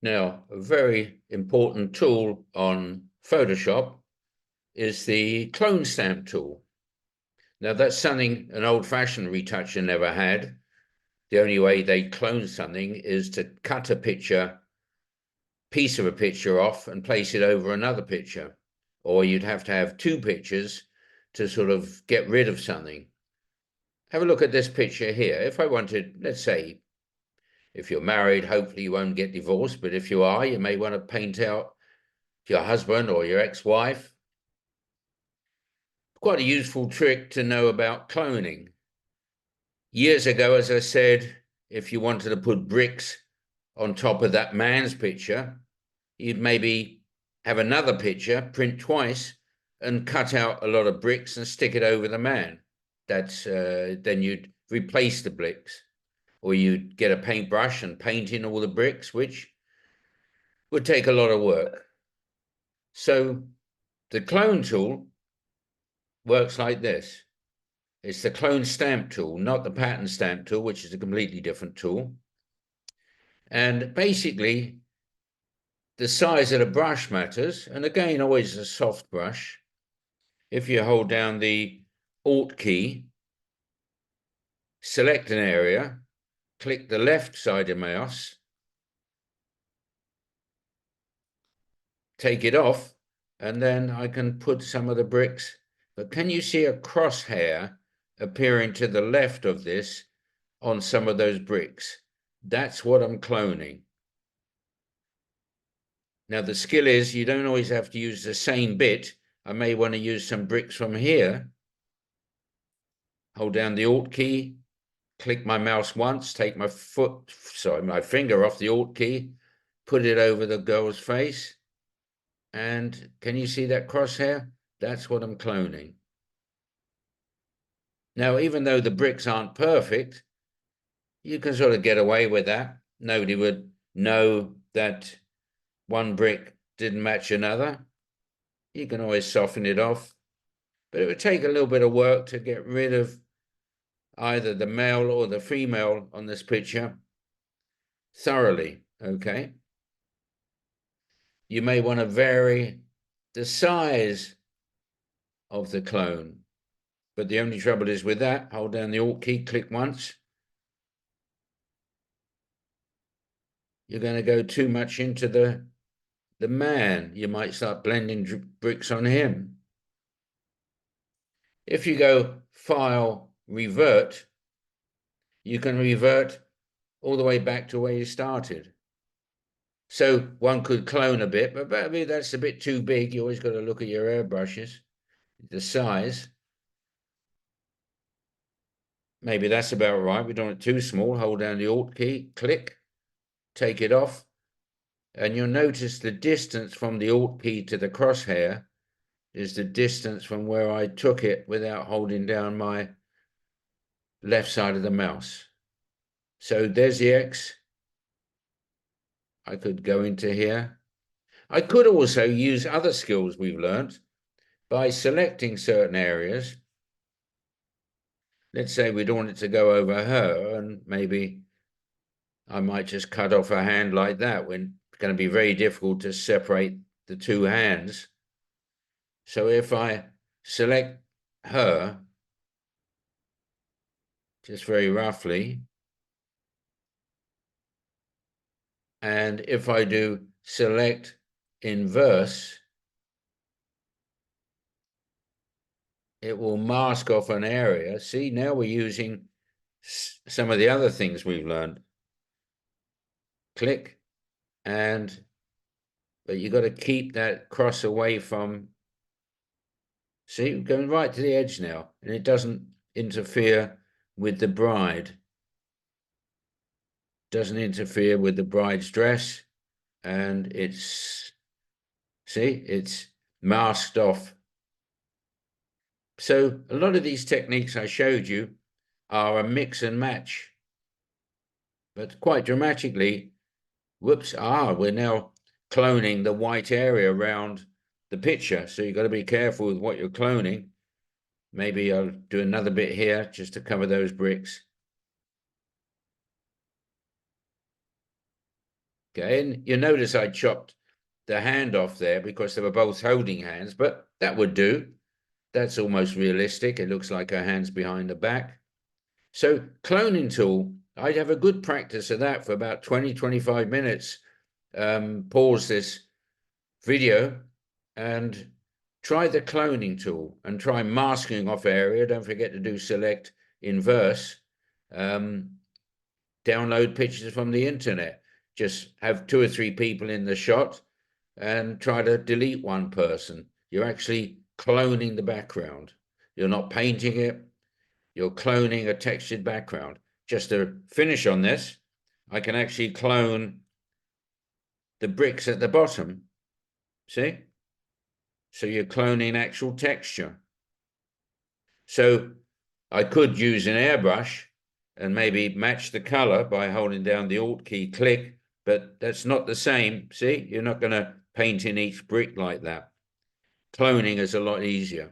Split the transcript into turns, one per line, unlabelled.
Now, a very important tool on Photoshop is the clone stamp tool. Now, that's something an old-fashioned retoucher never had. The only way they clone something is to cut a piece of a picture off and place it over another picture. Or you'd have to have two pictures to sort of get rid of something. Have a look at this picture here. If I wanted, let's say, if you're married, hopefully you won't get divorced, but if you are, you may want to paint out your husband or your ex-wife. Quite a useful trick to know about cloning. Years ago, as I said, if you wanted to put bricks on top of that man's picture, you'd maybe have another picture, print twice, and cut out a lot of bricks and stick it over the man. That's then you'd replace the bricks, or you'd get a paintbrush and paint in all the bricks, which would take a lot of work. So the clone tool works like this. It's the clone stamp tool, not the pattern stamp tool, which is a completely different tool. And basically, the size of the brush matters. And again, always a soft brush. If you hold down the Alt key, select an area, click the left side of the mouse, take it off, and then I can put some of the bricks. But can you see a crosshair appearing to the left of this on some of those bricks? That's what I'm cloning. Now, the skill is you don't always have to use the same bit. I may want to use some bricks from here. Hold down the Alt key, click my mouse once, take my finger off the Alt key, put it over the girl's face. And can you see that crosshair? That's what I'm cloning. Now, even though the bricks aren't perfect, you can sort of get away with that. Nobody would know that one brick didn't match another. You can always soften it off, but it would take a little bit of work to get rid of either the male or the female on this picture thoroughly, okay? You may want to vary the size of the clone, but the only trouble is with that, hold down the Alt key, click once. You're going to go too much into the man. You might start blending bricks on him. If you go File, Revert, you can revert all the way back to where you started. So one could clone a bit, but maybe that's a bit too big. You always got to look at your airbrushes, the size. Maybe that's about right. We don't want it too small. Hold down the Alt key, click, take it off, and you'll notice the distance from the Alt key to the crosshair is the distance from where I took it without holding down my left side of the mouse. So there's the X. I could go into here. I could also use other skills we've learned by selecting certain areas. Let's say we don't want it to go over her, and maybe I might just cut off her hand like that when it's going to be very difficult to separate the two hands. So if I select her, just very roughly, and if I do select inverse, it will mask off an area. See, now we're using some of the other things we've learned. Click, but you've got to keep that cross away from, see, we're going right to the edge now, and it doesn't interfere with the bride. Doesn't interfere with the bride's dress, and it's, see, it's masked off. So a lot of these techniques I showed you are a mix and match. But quite dramatically, whoops, we're now cloning the white area around the picture. So you've got to be careful with what you're cloning. Maybe I'll do another bit here just to cover those bricks. Okay, and you notice I chopped the hand off there because they were both holding hands, but that would do. That's almost realistic. It looks like her hand's behind the back. So cloning tool, I'd have a good practice of that for about 20, 25 minutes. Pause this video and try the cloning tool and try masking off area. Don't forget to do select inverse. Download pictures from the internet. Just have 2 or 3 people in the shot and try to delete one person. You're actually cloning the background. You're not painting it. You're cloning a textured background. Just to finish on this, I can actually clone the bricks at the bottom. See? So you're cloning actual texture. So I could use an airbrush and maybe match the color by holding down the Alt key, click, but that's not the same. See, you're not going to paint in each brick like that. Cloning is a lot easier.